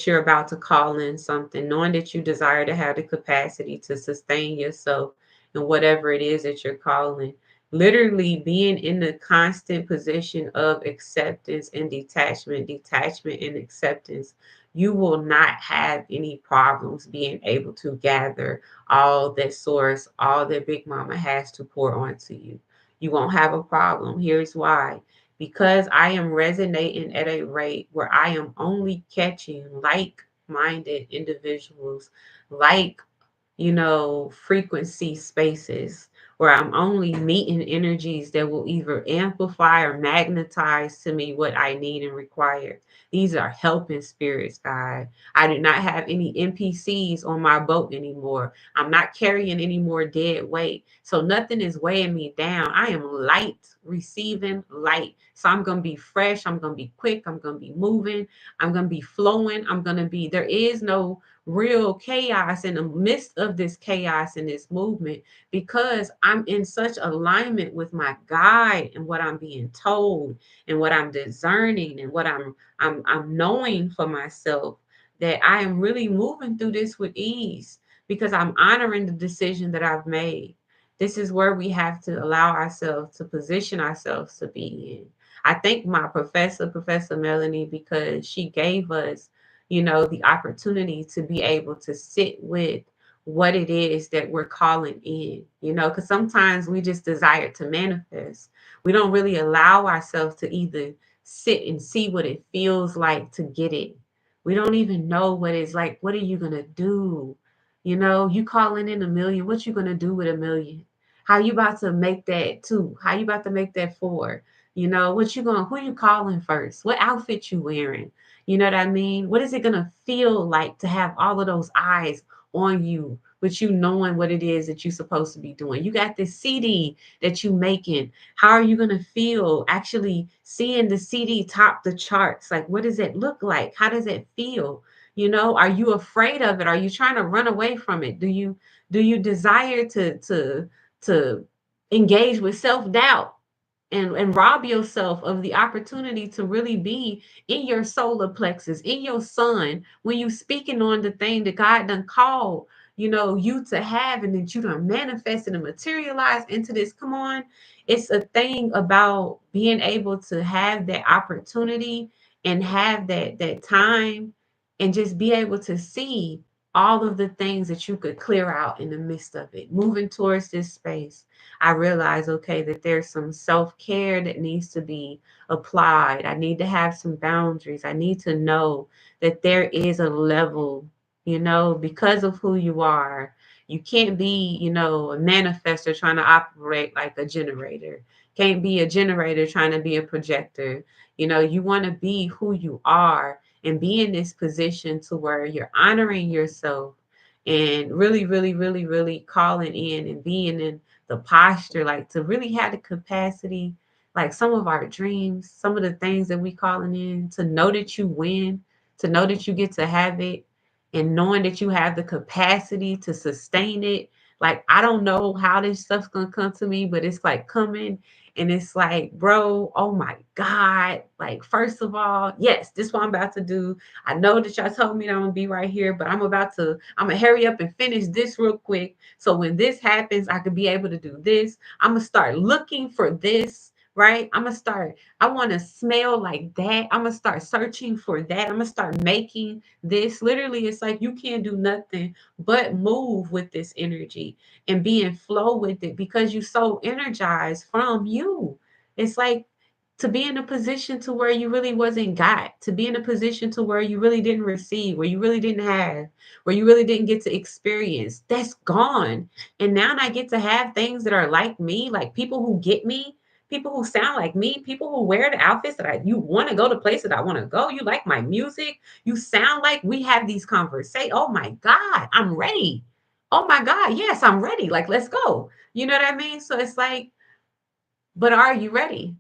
you're about to call in something, knowing that you desire to have the capacity to sustain yourself in whatever it is that you're calling. Literally being in the constant position of acceptance and detachment and acceptance, you will not have any problems being able to gather all that source, all that Big Mama has to pour onto you. You won't have a problem. Here's why. Because I am resonating at a rate where I am only catching like minded individuals, like frequency spaces where I'm only meeting energies that will either amplify or magnetize to me what I need and require. These are helping spirits, God. I do not have any NPCs on my boat anymore. I'm not carrying any more dead weight. So nothing is weighing me down. I am light, receiving light. So I'm going to be fresh. I'm going to be quick. I'm going to be moving. I'm going to be flowing. There is no real chaos in the midst of this chaos and this movement because I'm in such alignment with my guide and what I'm being told and what I'm discerning and what I'm knowing for myself, that I am really moving through this with ease because I'm honoring the decision that I've made. This is where we have to allow ourselves to position ourselves to be in. I thank my professor, Professor Melanie, because she gave us the opportunity to be able to sit with what it is that we're calling in, because sometimes we just desire to manifest. We don't really allow ourselves to either sit and see what it feels like to get it. We don't even know what it's like. What are you going to do? You calling in a million. What you going to do with a million? How you about to make that two? How you about to make that four? Who you calling first? What outfit you wearing? You know what I mean? What is it going to feel like to have all of those eyes on you, with you knowing what it is that you're supposed to be doing? You got this CD that you making. How are you going to feel actually seeing the CD top the charts? Like, what does it look like? How does it feel? Are you afraid of it? Are you trying to run away from it? Do you desire to engage with self-doubt and rob yourself of the opportunity to really be in your solar plexus, in your sun, when you speaking on the thing that God done called, you to have, and that you done manifested and materialized into this. Come on. It's a thing about being able to have that opportunity and have that time and just be able to see all of the things that you could clear out in the midst of it, moving towards this space. I realize, okay, that there's some self care that needs to be applied. I need to have some boundaries. I need to know that there is a level, because of who you are. You can't be, a manifester trying to operate like a generator. Can't be a generator trying to be a projector. You want to be who you are and be in this position to where you're honoring yourself and really, really, really, really calling in and being in the posture, like to really have the capacity, like some of our dreams, some of the things that we calling in, to know that you win, to know that you get to have it, and knowing that you have the capacity to sustain it. Like, I don't know how this stuff's gonna come to me, but it's like coming. And it's like, bro, oh my God. Like, first of all, yes, this is what I'm about to do. I know that y'all told me that I'm gonna be right here, but I'm gonna hurry up and finish this real quick. So when this happens, I could be able to do this. I'm gonna start looking for this right? I'm gonna start. I want to smell like that. I'm gonna start searching for that. I'm gonna start making this. Literally, it's like you can't do nothing but move with this energy and be in flow with it because you so energized from you. It's like to be in a position to where you really wasn't got, to be in a position to where you really didn't receive, where you really didn't have, where you really didn't get to experience. That's gone. And now I get to have things that are like me, like people who get me, people who sound like me, people who wear the outfits that you want to go to places I want to go. You like my music. You sound like we have these conversations. Oh my God, I'm ready. Oh my God, yes, I'm ready. Like, let's go. You know what I mean? So it's like, but are you ready?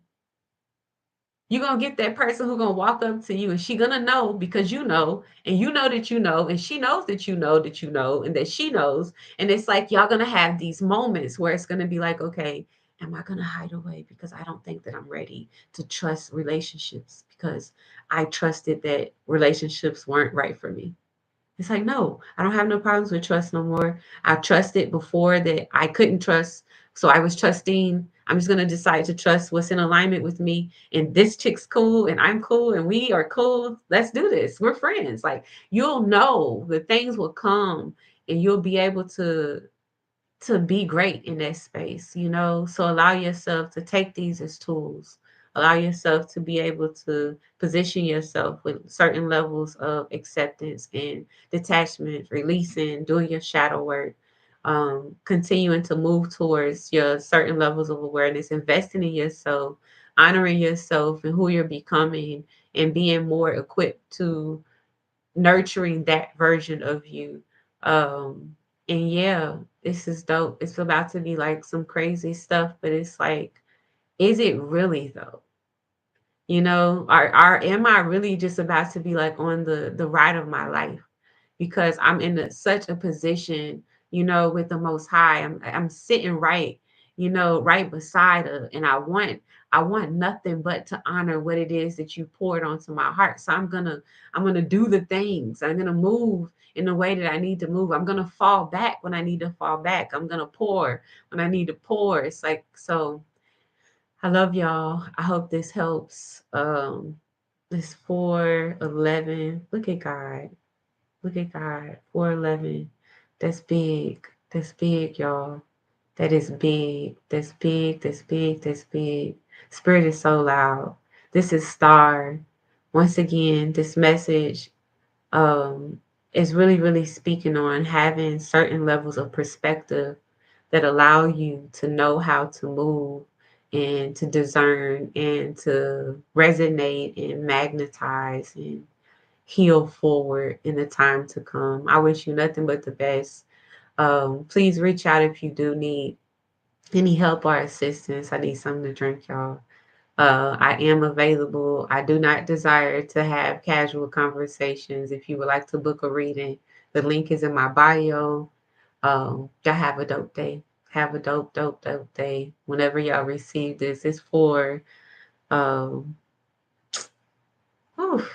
You're gonna get that person who's gonna walk up to you and she gonna know because you know, and you know that you know, and she knows that you know that you know, and that she knows. And it's like y'all gonna have these moments where it's gonna be like, okay, am I gonna hide away because I don't think that I'm ready to trust relationships because I trusted that relationships weren't right for me. It's like, no, I don't have no problems with trust no more. I've trusted before that I couldn't trust. So I was trusting. I'm just going to decide to trust what's in alignment with me. And this chick's cool and I'm cool and we are cool. Let's do this. We're friends. Like, you'll know the things will come and you'll be able to be great in that space, you know? So allow yourself to take these as tools. Allow yourself to be able to position yourself with certain levels of acceptance and detachment, releasing, doing your shadow work, continuing to move towards your certain levels of awareness, investing in yourself, honoring yourself and who you're becoming, and being more equipped to nurturing that version of you. And yeah, this is dope. It's about to be like some crazy stuff, but it's like, is it really though? You know, are am I really just about to be like on the ride of my life? Because I'm in such a position, you know, with the Most High. I'm sitting right, you know, right beside her, and I want nothing but to honor what it is that you poured onto my heart. So I'm gonna do the things. I'm gonna move in the way that I need to move. I'm gonna fall back when I need to fall back. I'm gonna pour when I need to pour. It's like so. I love y'all. I hope this helps. It's 4:11. Look at God. Look at God. 4:11. That's big. That's big, y'all. That is big. That's big. That's big. That's big. Spirit is so loud. This is Star. Once again, this message um, is really, really speaking on having certain levels of perspective that allow you to know how to move and to discern and to resonate and magnetize and heal forward in the time to come. I wish you nothing but the best. Please reach out if you do need any help or assistance. I need something to drink, y'all. I am available. I do not desire to have casual conversations. If you would like to book a reading, the link is in my bio. Y'all have a dope day. Have a dope, dope, dope day. Whenever y'all receive this, it's for um, whew,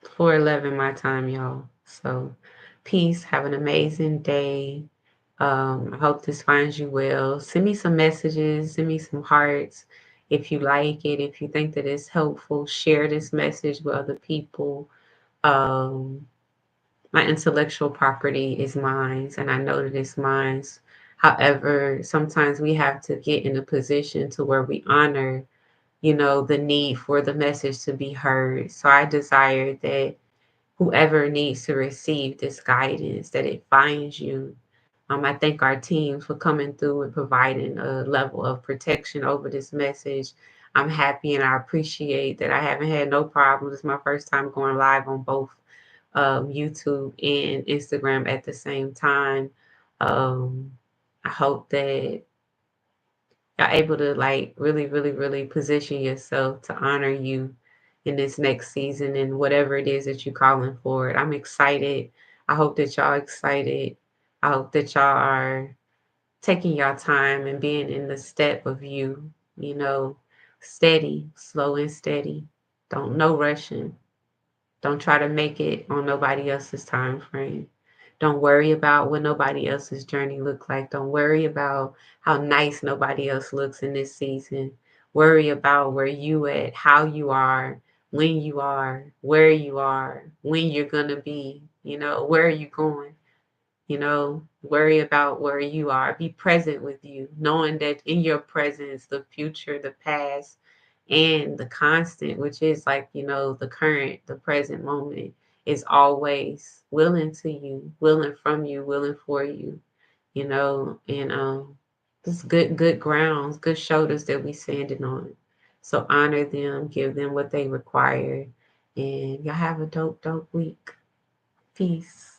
4:11 my time, y'all. So, peace. Have an amazing day. I hope this finds you well. Send me some messages. Send me some hearts if you like it. If you think that it's helpful, share this message with other people. Um, my intellectual property is mine, and I know that it's mine. However, sometimes we have to get in a position to where we honor, you know, the need for the message to be heard. So I desire that whoever needs to receive this guidance, that it finds you. I thank our teams for coming through and providing a level of protection over this message. I'm happy and I appreciate that I haven't had no problems. It's my first time going live on both YouTube and Instagram at the same time. Um, I hope that you're able to like really, really, really position yourself to honor you in this next season and whatever it is that you're calling for it. I'm excited. I hope that y'all excited. I hope that y'all are taking your time and being in the step of you, you know, steady, slow and steady. Don't no rushing. Don't try to make it on nobody else's time frame. Don't worry about what nobody else's journey look like. Don't worry about how nice nobody else looks in this season. worry about where you at, how you are, when you are, where you are, when you're gonna be, where are you going? Worry about where you are. Be present with you, knowing that in your presence, the future, the past, and the constant, which is like, the current, the present moment, is always willing to you, willing from you, willing for you, and just good grounds, good shoulders that we standing on. So honor them, give them what they require, and y'all have a dope week. Peace.